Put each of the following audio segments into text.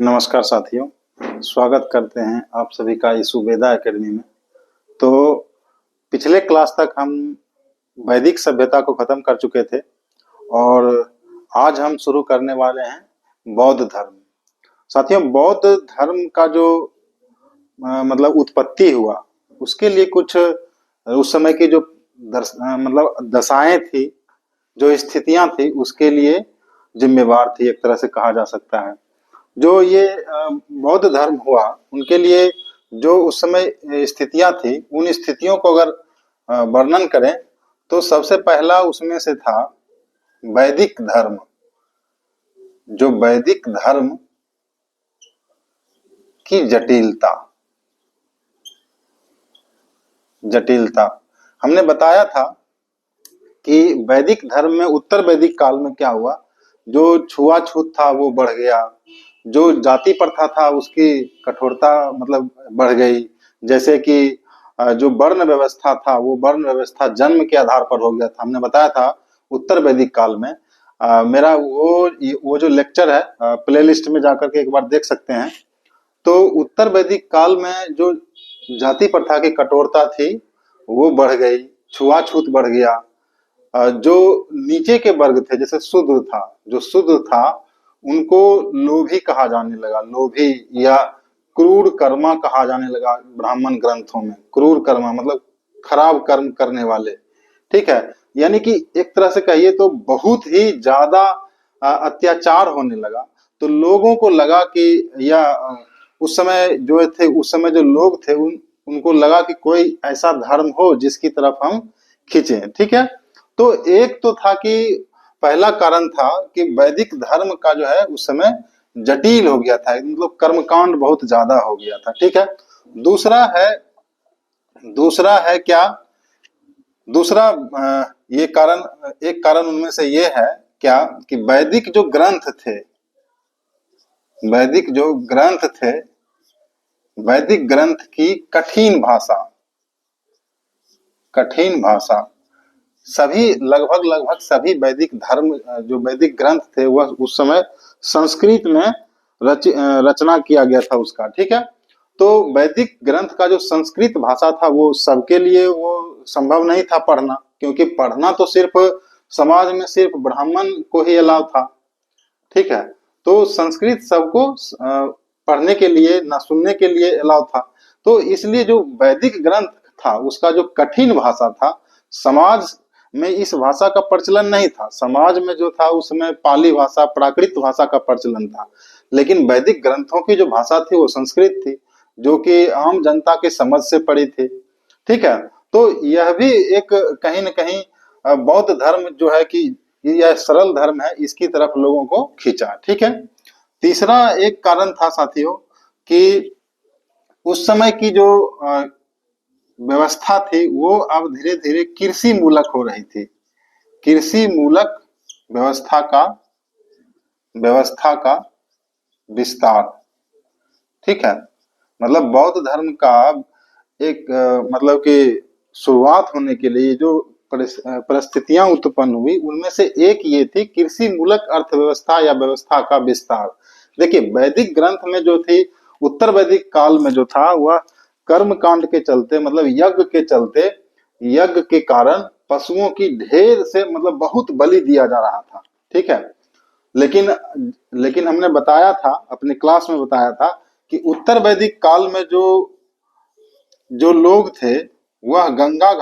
नमस्कार साथियों, स्वागत करते हैं आप सभी का इस वेदा एकेडमी में। तो पिछले क्लास तक हम वैदिक सभ्यता को खत्म कर चुके थे और आज हम शुरू करने वाले हैं बौद्ध धर्म। साथियों, बौद्ध धर्म का जो मतलब उत्पत्ति हुआ, उसके लिए कुछ उस समय की जो मतलब दशाएं थी, जो स्थितियां थी, उसके लिए जिम्मेवार थी, एक तरह से कहा जा सकता है। जो ये बौद्ध धर्म हुआ, उनके लिए जो उस समय स्थितियां थी, उन स्थितियों को अगर वर्णन करें तो सबसे पहला उसमें से था वैदिक धर्म। जो वैदिक धर्म की जटिलता जटिलता हमने बताया था कि वैदिक धर्म में, उत्तर वैदिक काल में क्या हुआ, जो छुआछूत था वो बढ़ गया, जो जाति प्रथा था उसकी कठोरता मतलब बढ़ गई। जैसे कि जो वर्ण व्यवस्था था, वो वर्ण व्यवस्था जन्म के आधार पर हो गया था। हमने बताया था उत्तर वैदिक काल में। मेरा वो जो लेक्चर है, प्लेलिस्ट में जाकर के एक बार देख सकते हैं। तो उत्तर वैदिक काल में जो जाति प्रथा की कठोरता थी वो बढ़ गई, छुआछूत बढ़ गया। जो नीचे के वर्ग थे, जैसे शूद्र था, जो शूद्र था उनको लोभी कहा जाने लगा। लोभी या क्रूर कर्मा कहा जाने लगा ब्राह्मण ग्रंथों में। क्रूर कर्मा मतलब खराब कर्म करने वाले, ठीक है। यानी कि एक तरह से कहिए तो बहुत ही ज्यादा अत्याचार होने लगा। तो लोगों को लगा कि उस समय जो थे, उस समय जो लोग थे, उनको लगा कि कोई ऐसा धर्म हो जिसकी तरफ हम खींचे, ठीक है। तो एक तो था कि पहला कारण था कि वैदिक धर्म का जो है उस समय जटिल हो गया था, मतलब कर्मकांड बहुत ज्यादा हो गया था, ठीक है। दूसरा है दूसरा है क्या दूसरा ये कारण, एक कारण उनमें से ये है क्या कि वैदिक जो ग्रंथ थे, वैदिक ग्रंथ की कठिन भाषा सभी लगभग सभी वैदिक धर्म, जो वैदिक ग्रंथ थे, वह उस समय संस्कृत में रचना किया गया था उसका, ठीक है। तो वैदिक ग्रंथ का जो संस्कृत भाषा था वो सबके लिए वो संभव नहीं था पढ़ना, क्योंकि पढ़ना तो सिर्फ समाज में सिर्फ ब्राह्मण को ही अलाउ था, ठीक है। तो संस्कृत सबको पढ़ने के लिए, ना सुनने के लिए अलाउ था। तो इसलिए जो वैदिक ग्रंथ था उसका जो कठिन भाषा था, समाज में इस भाषा का प्रचलन नहीं था। समाज में जो था उसमें पाली भाषा, प्राकृत भाषा का प्रचलन था। लेकिन वैदिक ग्रंथों की जो भाषा थी वो संस्कृत थी, जो कि आम जनता के समझ से पड़ी थी, ठीक है। तो यह भी एक कहीं न कहीं बौद्ध धर्म जो है कि यह सरल धर्म है, इसकी तरफ लोगों को खींचा, ठीक है। तीसरा एक कारण था साथियों कि उस समय की जो व्यवस्था थी वो अब धीरे धीरे कृषि मूलक हो रही थी। कृषि मूलक व्यवस्था का व्यवस्था का विस्तार, ठीक है। मतलब बौद्ध धर्म का एक मतलब कि शुरुआत होने के लिए जो परिस्थितियां उत्पन्न हुई, उनमें से एक ये थी कृषि मूलक अर्थव्यवस्था या व्यवस्था का विस्तार। देखिए, वैदिक ग्रंथ में जो थी, उत्तर वैदिक काल में जो था, वह कर्म कांड के चलते, मतलब यज्ञ के चलते, यज्ञ के कारण पशुओं की ढेर से मतलब बहुत बलि दिया जा रहा था, ठीक है। लेकिन लेकिन हमने बताया था, अपने क्लास में बताया था कि उत्तर वैदिक काल में जो जो लोग थे वह गंगा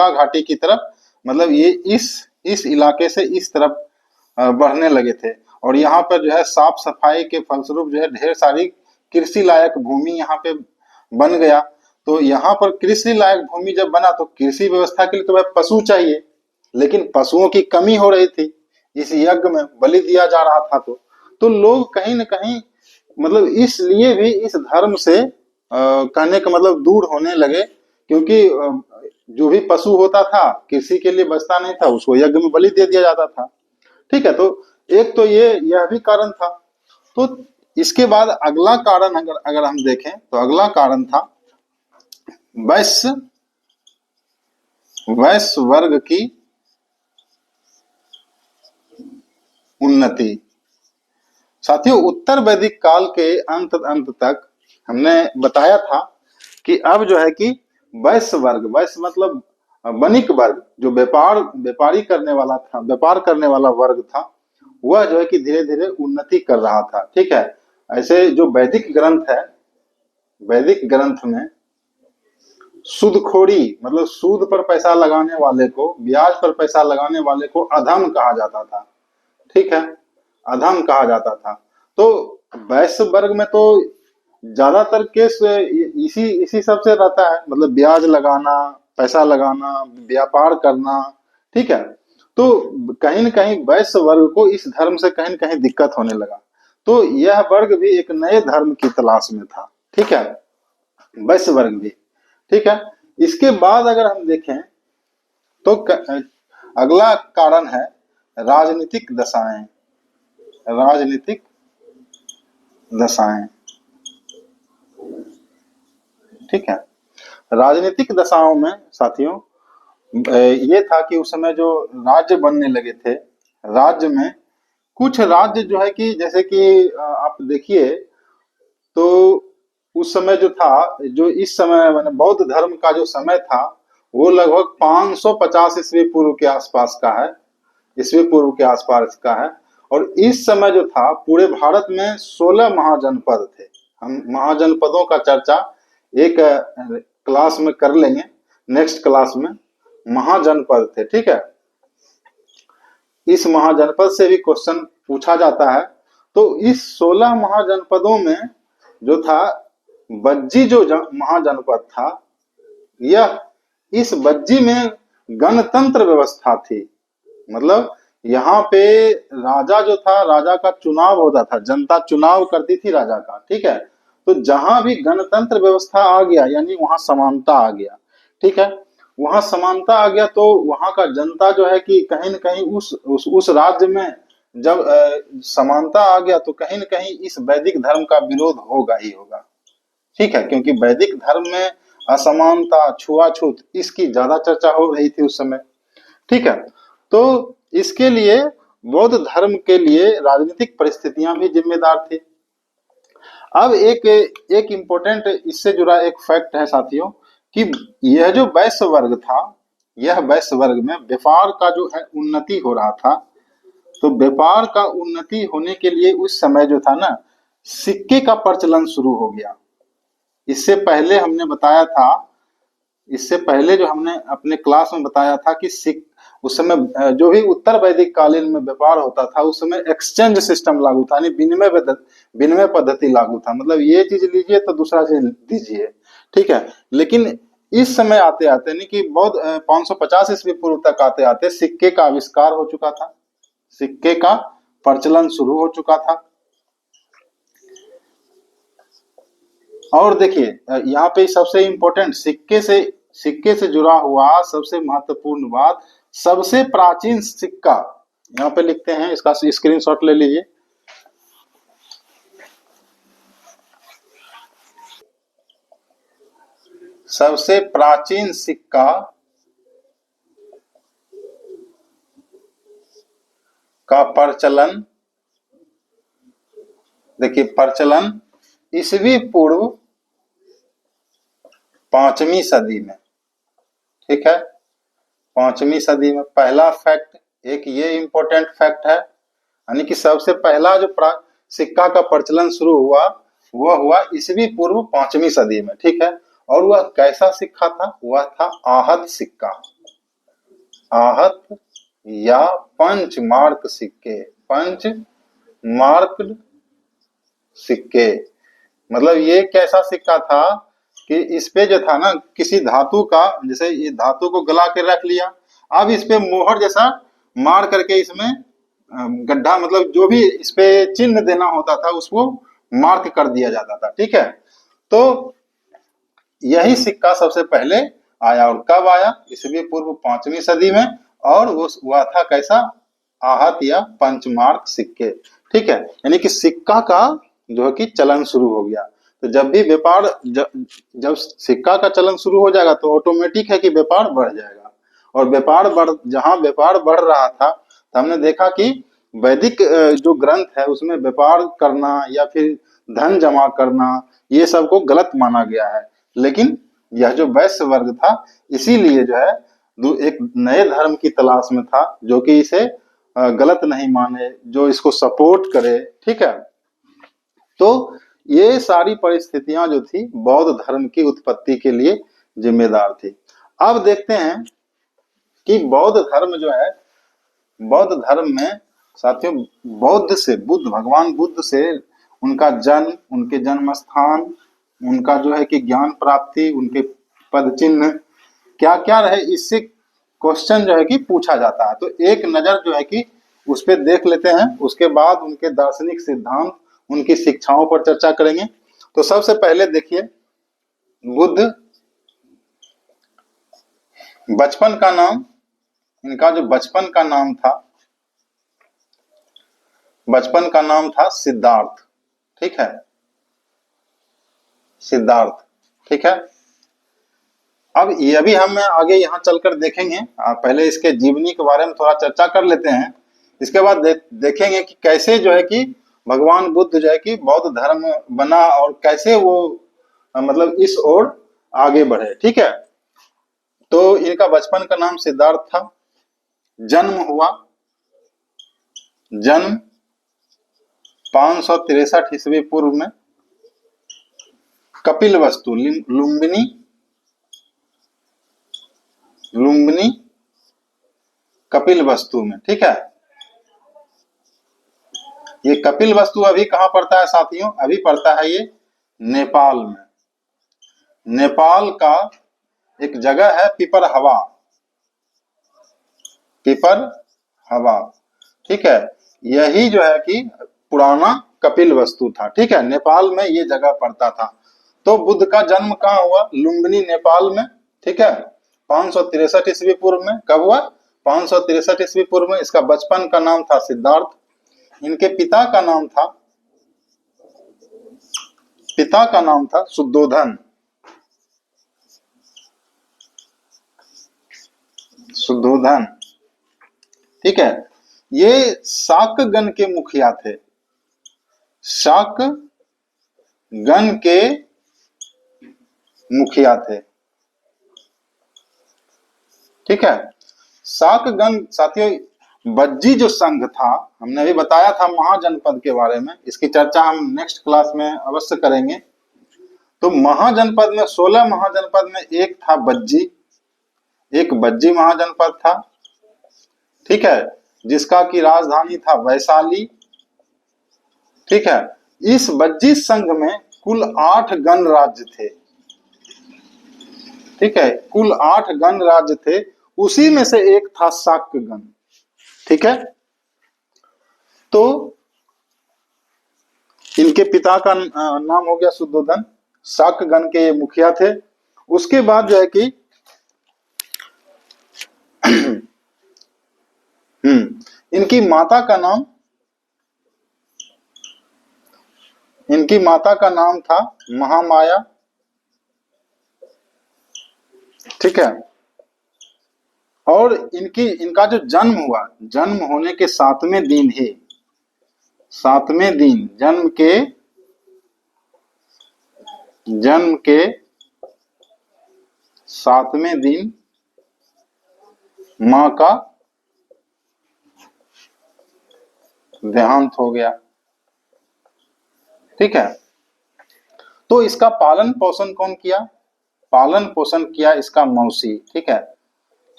घाटी की तरफ, मतलब ये इस इलाके से इस तरफ बढ़ने लगे थे। और यहाँ पर जो है साफ सफाई के फलस्वरूप जो है ढेर सारी कृषि लायक भूमि यहाँ पे बन गया। तो यहाँ पर कृषि लायक भूमि जब बना तो कृषि व्यवस्था के लिए तो भाई पशु चाहिए, लेकिन पशुओं की कमी हो रही थी, इस यज्ञ में बलि दिया जा रहा था। तो लोग कहीं न कहीं मतलब इसलिए भी इस धर्म से कहने का मतलब दूर होने लगे, क्योंकि जो भी पशु होता था कृषि के लिए बचता नहीं था, उसको यज्ञ में बलि दे दिया जाता था, ठीक है। तो एक तो यह भी कारण था। तो इसके बाद अगला कारण अगर अगर हम देखें तो अगला कारण था वैश्य वैश्य वर्ग की उन्नति। साथियों उत्तर वैदिक काल के अंत तक हमने बताया था कि अब जो है कि वैश्य वर्ग, वैश्य मतलब वणिक वर्ग, जो व्यापारी करने वाला था, व्यापार करने वाला वर्ग था, वह जो है कि धीरे धीरे उन्नति कर रहा था। ठीक है। ऐसे जो वैदिक ग्रंथ है, वैदिक ग्रंथ में सूदखोरी मतलब सूद पर पैसा लगाने वाले को, ब्याज पर पैसा लगाने वाले को अधम कहा जाता था। ठीक है, अधम कहा जाता था। तो वैश्य वर्ग में तो ज्यादातर केस इसी इसी सब से रहता है, मतलब ब्याज लगाना, पैसा लगाना, व्यापार करना। ठीक है। तो कहीं न कहीं वैश्य वर्ग को इस धर्म से कहीं न कहीं दिक्कत होने लगा। तो यह वर्ग भी एक नए धर्म की तलाश में था। ठीक है, वैश्य वर्ग भी। ठीक है। इसके बाद अगर हम देखें तो अगला कारण है राजनीतिक दशाएं। राजनीतिक दशाएं। ठीक है। राजनीतिक दशाओं में साथियों ये था कि उस समय जो राज्य बनने लगे थे, राज्य में कुछ राज्य जो है कि जैसे कि आप देखिए तो उस समय जो था, जो इस समय मैंने बौद्ध धर्म का जो समय था वो लगभग 550 ईस्वी पूर्व के आसपास का है, ईस्वी पूर्व के आसपास का है। और इस समय जो था पूरे भारत में 16 महाजनपद थे। हम महाजनपदों का चर्चा एक क्लास में कर लेंगे, नेक्स्ट क्लास में। महाजनपद थे। ठीक है। इस महाजनपद से भी क्वेश्चन पूछा जाता है। तो इस 16 महाजनपदों में जो था बज्जी जो महाजनपद था, यह इस बज्जी में गणतंत्र व्यवस्था थी। मतलब यहाँ पे राजा जो था, राजा का चुनाव होता था, जनता चुनाव करती थी राजा का। ठीक है। तो जहां भी गणतंत्र व्यवस्था आ गया यानी वहां समानता आ गया। ठीक है। वहां समानता आ गया तो वहां का जनता जो है कि कहीं न कहीं उस राज्य में जब समानता आ गया तो कहीं न कहीं इस वैदिक धर्म का विरोध होगा ही होगा। ठीक है, क्योंकि वैदिक धर्म में असमानता, छुआछूत, इसकी ज्यादा चर्चा हो रही थी उस समय। ठीक है। तो इसके लिए बौद्ध धर्म के लिए राजनीतिक परिस्थितियां भी जिम्मेदार थी। अब एक इम्पोर्टेंट इससे जुड़ा एक फैक्ट है साथियों कि यह जो वैश्य वर्ग था, यह वैश्य वर्ग में व्यापार का जो है उन्नति हो रहा था। तो व्यापार का उन्नति होने के लिए उस समय जो था ना, सिक्के का प्रचलन शुरू हो गया। इससे पहले हमने बताया था, इससे पहले जो हमने अपने क्लास में बताया था कि उस समय जो भी उत्तर वैदिक कालीन में व्यापार होता था उस समय एक्सचेंज सिस्टम लागू था, यानी विनिमय पद्धति लागू था। मतलब ये चीज लीजिए तो दूसरा चीज दीजिए। ठीक है। लेकिन इस समय आते आते यानी कि बहुत 550 ईस्वी पूर्व तक आते आते सिक्के का आविष्कार हो चुका था, सिक्के का प्रचलन शुरू हो चुका था। और देखिए यहाँ पे सबसे इंपॉर्टेंट सिक्के से जुड़ा हुआ सबसे महत्वपूर्ण बात, सबसे प्राचीन सिक्का यहाँ पे लिखते हैं, इसका स्क्रीनशॉट ले लीजिए। सबसे प्राचीन सिक्का का प्रचलन, देखिए प्रचलन ईस्वी पूर्व 5वीं सदी में। ठीक है, 5वीं सदी में। पहला फैक्ट एक ये इंपॉर्टेंट फैक्ट है, यानी कि सबसे पहला जो सिक्का का प्रचलन शुरू हुआ वह हुआ ईस्वी पूर्व 5वीं सदी में। ठीक है। और वह कैसा सिक्का था? वह था आहत सिक्का, आहत या पंच मार्क सिक्के, पंच मार्क्ड सिक्के। मतलब ये कैसा सिक्का था कि इस पे जो था ना किसी धातु का, जैसे ये धातु को गला के रख लिया, अब इस पे मोहर जैसा मार करके इसमें गड्ढा, मतलब जो भी इस पे चिन्ह देना होता था उसको मार्क कर दिया जाता था। ठीक है। तो यही सिक्का सबसे पहले आया, और कब आया? ईस्वी पूर्व 5वीं सदी में। और वो हुआ था कैसा? आहत या पंचमार्क सिक्के। ठीक है, यानी कि सिक्का का जो है कि चलन शुरू हो गया। तो जब भी व्यापार जब सिक्का का चलन शुरू हो जाएगा तो ऑटोमेटिक है कि व्यापार बढ़ जाएगा। और जहां व्यापार बढ़ रहा था तो हमने देखा कि वैदिक जो ग्रंथ है उसमें व्यापार करना या फिर धन जमा करना ये सब को गलत माना गया है। लेकिन यह जो वैश्य वर्ग था इसीलिए जो है एक नए धर्म की तलाश में था जो कि इसे गलत नहीं माने, जो इसको सपोर्ट करे। ठीक है, तो ये सारी परिस्थितियां जो थी बौद्ध धर्म की उत्पत्ति के लिए जिम्मेदार थी। अब देखते हैं कि बौद्ध धर्म जो है, बौद्ध धर्म में साथियों बौद्ध से, बुद्ध, भगवान बुद्ध से उनका जन्म, उनके जन्म स्थान, उनका जो है कि ज्ञान प्राप्ति, उनके पद चिन्ह क्या क्या रहे, इससे क्वेश्चन जो है कि पूछा जाता है। तो एक नजर जो है कि उस पर देख लेते हैं, उसके बाद उनके दार्शनिक सिद्धांत, उनकी शिक्षाओं पर चर्चा करेंगे। तो सबसे पहले देखिए, बुद्ध बचपन का नाम, इनका जो बचपन का नाम था, बचपन का नाम था सिद्धार्थ। ठीक है, सिद्धार्थ। ठीक है, अब ये भी हम आगे यहाँ चलकर देखेंगे। पहले इसके जीवनी के बारे में थोड़ा चर्चा कर लेते हैं, इसके बाद देखेंगे कि कैसे जो है कि भगवान बुद्ध जो है कि बौद्ध धर्म बना और कैसे वो मतलब इस ओर आगे बढ़े। ठीक है, तो इनका बचपन का नाम सिद्धार्थ था। जन्म हुआ, जन्म 563 ईस्वी पूर्व में कपिलवस्तु लुम्बिनी, लुम्बिनी कपिलवस्तु में। ठीक है, ये कपिलवस्तु अभी कहाँ पड़ता है साथियों? अभी पड़ता है ये नेपाल में। नेपाल का एक जगह है पिपर हवा, पिपर हवा। ठीक है, यही जो है कि पुराना कपिलवस्तु था। ठीक है, नेपाल में ये जगह पड़ता था। तो बुद्ध का जन्म कहाँ हुआ? लुम्बिनी, नेपाल में। ठीक है, 563 ईस्वी पूर्व में। कब हुआ? 563 ईस्वी पूर्व में। इसका बचपन का नाम था सिद्धार्थ। इनके पिता का नाम था, पिता का नाम था शुद्धोधन, शुद्धोधन। ठीक है, ये शाकगण के मुखिया थे, शाकगण के मुखिया थे। ठीक है, शाकगण साथियों, बज्जी जो संघ था, हमने अभी बताया था महाजनपद के बारे में, इसकी चर्चा हम नेक्स्ट क्लास में अवश्य करेंगे। तो महाजनपद में 16 महाजनपद में एक था बज्जी, एक बज्जी महाजनपद था। ठीक है, जिसका की राजधानी था वैशाली। ठीक है, इस बज्जी संघ में कुल 8 गण राज्य थे। ठीक है, कुल 8 गण राज्य थे, उसी में से एक था शाक्यगण। ठीक है, तो इनके पिता का नाम हो गया शुद्धोधन, शाक्यगण के ये मुखिया थे। उसके बाद जो है कि इनकी माता का नाम, इनकी माता का नाम था महामाया। ठीक है, और इनका जो जन्म हुआ, जन्म होने के 7वें दिन ही, 7वें दिन, जन्म के 7वें दिन मां का देहांत हो गया। ठीक है, तो इसका पालन पोषण कौन किया? पालन पोषण किया इसका मौसी। ठीक है,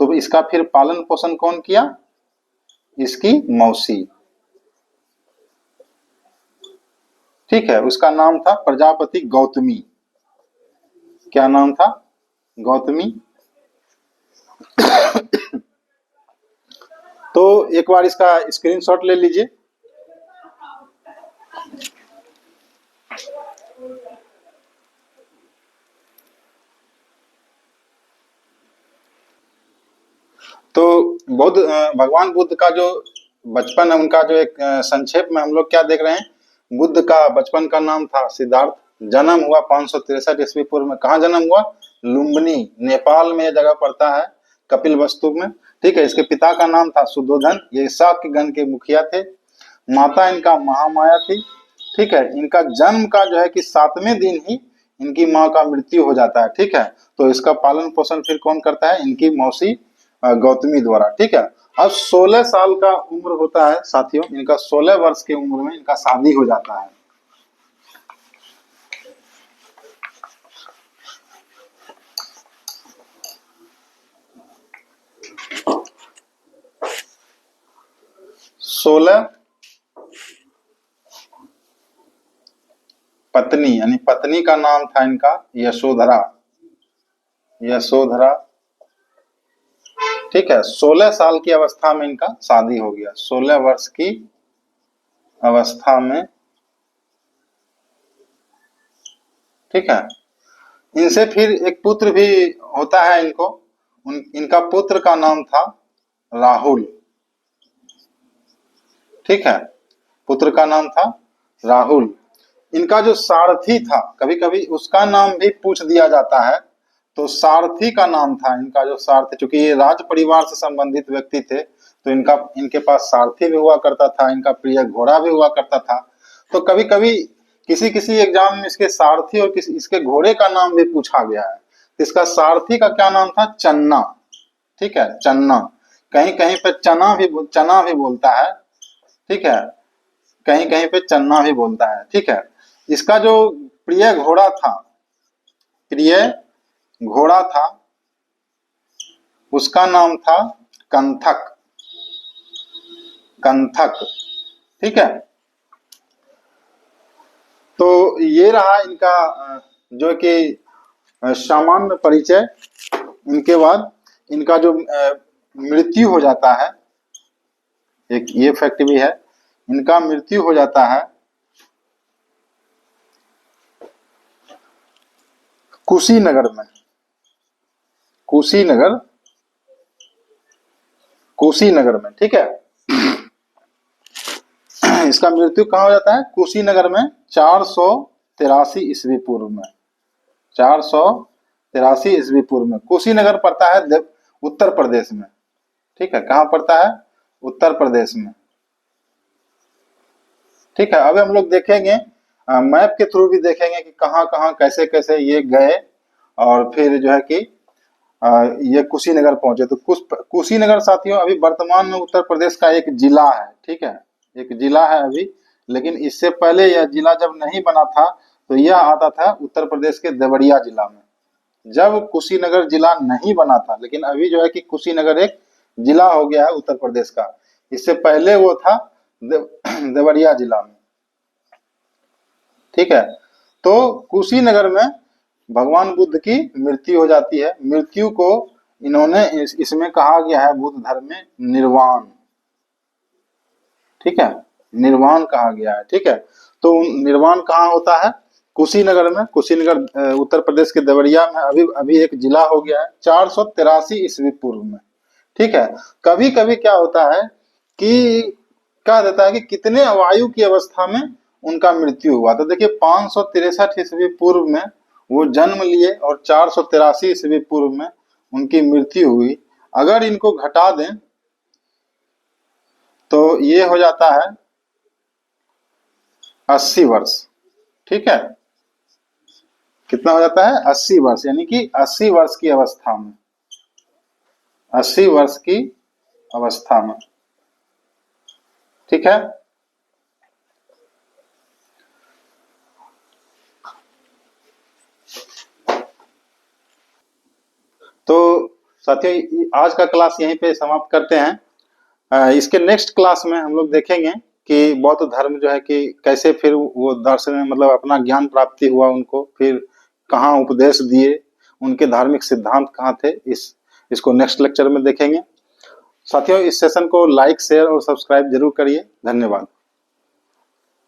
तो इसका फिर पालन पोषण कौन किया? इसकी मौसी। ठीक है, उसका नाम था प्रजापति गौतमी। क्या नाम था? गौतमी। तो एक बार इसका स्क्रीनशॉट ले लीजिए। तो बुद्ध, भगवान बुद्ध का जो बचपन है, उनका जो एक संक्षेप में हम लोग क्या देख रहे हैं, बुद्ध का बचपन का नाम था सिद्धार्थ। जन्म हुआ 563 ईस्वी पूर्व में। कहाँ जन्म हुआ? लुम्बिनी, नेपाल में जगह पड़ता है, कपिलवस्तु में। ठीक है, इसके पिता का नाम था शुद्धोधन, ये शाक्यगण के मुखिया थे। माता इनका महामाया थी। ठीक है, इनका जन्म का जो है कि 7वें दिन ही इनकी माँ का मृत्यु हो जाता है। ठीक है, तो इसका पालन पोषण फिर कौन करता है? इनकी मौसी गौतमी द्वारा। ठीक है, अब 16 साल का उम्र होता है साथियों, इनका 16 वर्ष की उम्र में इनका शादी हो जाता है। सोलह पत्नी, यानी पत्नी का नाम था इनका यशोधरा। यशोधरा। ठीक है, 16 साल की अवस्था में इनका शादी हो गया। 16 वर्ष की अवस्था में। ठीक है, इनसे फिर एक पुत्र भी होता है इनको। इनका पुत्र का नाम था राहुल। ठीक है, पुत्र का नाम था राहुल। इनका जो सारथी था, कभी कभी उसका नाम भी पूछ दिया जाता है, तो सारथी का नाम था इनका जो सारथी, चूंकि ये राज परिवार से संबंधित व्यक्ति थे, तो इनके पास सारथी भी हुआ करता था, इनका प्रिय घोड़ा भी हुआ करता था। तो कभी कभी किसी किसी एग्जाम में इसके सारथी और किसी इसके घोड़े का नाम भी पूछा गया है। तो इसका सारथी का क्या नाम था? चन्ना। ठीक है, चन्ना। कहीं कहीं पे चना भी बोलता है। ठीक है, कहीं कहीं पे चन्ना भी बोलता है। ठीक है, इसका जो प्रिय घोड़ा था, प्रिय घोड़ा था, उसका नाम था कंथक। कंथक। ठीक है, तो ये रहा इनका जो कि सामान्य परिचय। इनके बाद इनका जो मृत्यु हो जाता है, एक ये फैक्ट भी है, इनका मृत्यु हो जाता है कुशीनगर में। कुशीनगर, कुशीनगर में। ठीक है, इसका मृत्यु कहाँ हो जाता है? कुशीनगर में, 483 ईस्वी पूर्व में। 483 ईस्वी पूर्व में कुशीनगर पड़ता है उत्तर प्रदेश में। ठीक है, कहाँ पड़ता है? उत्तर प्रदेश में। ठीक है, अब हम लोग देखेंगे, मैप के थ्रू भी देखेंगे कि कहाँ कहाँ कैसे कैसे ये गए, और फिर जो है कि ये कुशीनगर पहुंचे। तो कुशीनगर साथियों अभी वर्तमान में उत्तर प्रदेश का एक जिला है। ठीक है, एक जिला है अभी, लेकिन इससे पहले यह जिला जब नहीं बना था तो यह आता था उत्तर प्रदेश के देवरिया जिला में। जब कुशीनगर जिला नहीं बना था, लेकिन अभी जो है कि कुशीनगर एक जिला हो गया है उत्तर प्रदेश का। इससे पहले वो था देवरिया जिला में। ठीक है, तो कुशीनगर में भगवान बुद्ध की मृत्यु हो जाती है। मृत्यु को इन्होंने इसमें कहा गया है बुद्ध धर्म में निर्वाण। ठीक है, निर्वाण कहा गया है। ठीक है, तो निर्वाण कहाँ होता है? कुशीनगर में। कुशीनगर उत्तर प्रदेश के देवरिया में अभी अभी एक जिला हो गया है, 483 ईस्वी पूर्व में। ठीक है, कभी कभी क्या होता है कि कहा देता है कि कितने आयु की अवस्था में उनका मृत्यु हुआ। तो देखिए 563 ईस्वी पूर्व में वो जन्म लिए और 483 ईस्वी पूर्व में उनकी मृत्यु हुई। अगर इनको घटा दें तो ये हो जाता है 80 वर्ष। ठीक है, कितना हो जाता है? 80 वर्ष, यानी कि 80 वर्ष की अवस्था में। 80 वर्ष की अवस्था में। ठीक है, तो साथियों आज का क्लास यहीं पे समाप्त करते हैं। इसके नेक्स्ट क्लास में हम लोग देखेंगे कि बौद्ध धर्म जो है कि कैसे फिर वो दर्शन में मतलब अपना ज्ञान प्राप्ति हुआ उनको, फिर कहाँ उपदेश दिए, उनके धार्मिक सिद्धांत कहाँ थे। इसको नेक्स्ट लेक्चर में देखेंगे। साथियों इस सेशन को लाइक, शेयर और सब्सक्राइब जरूर करिए। धन्यवाद।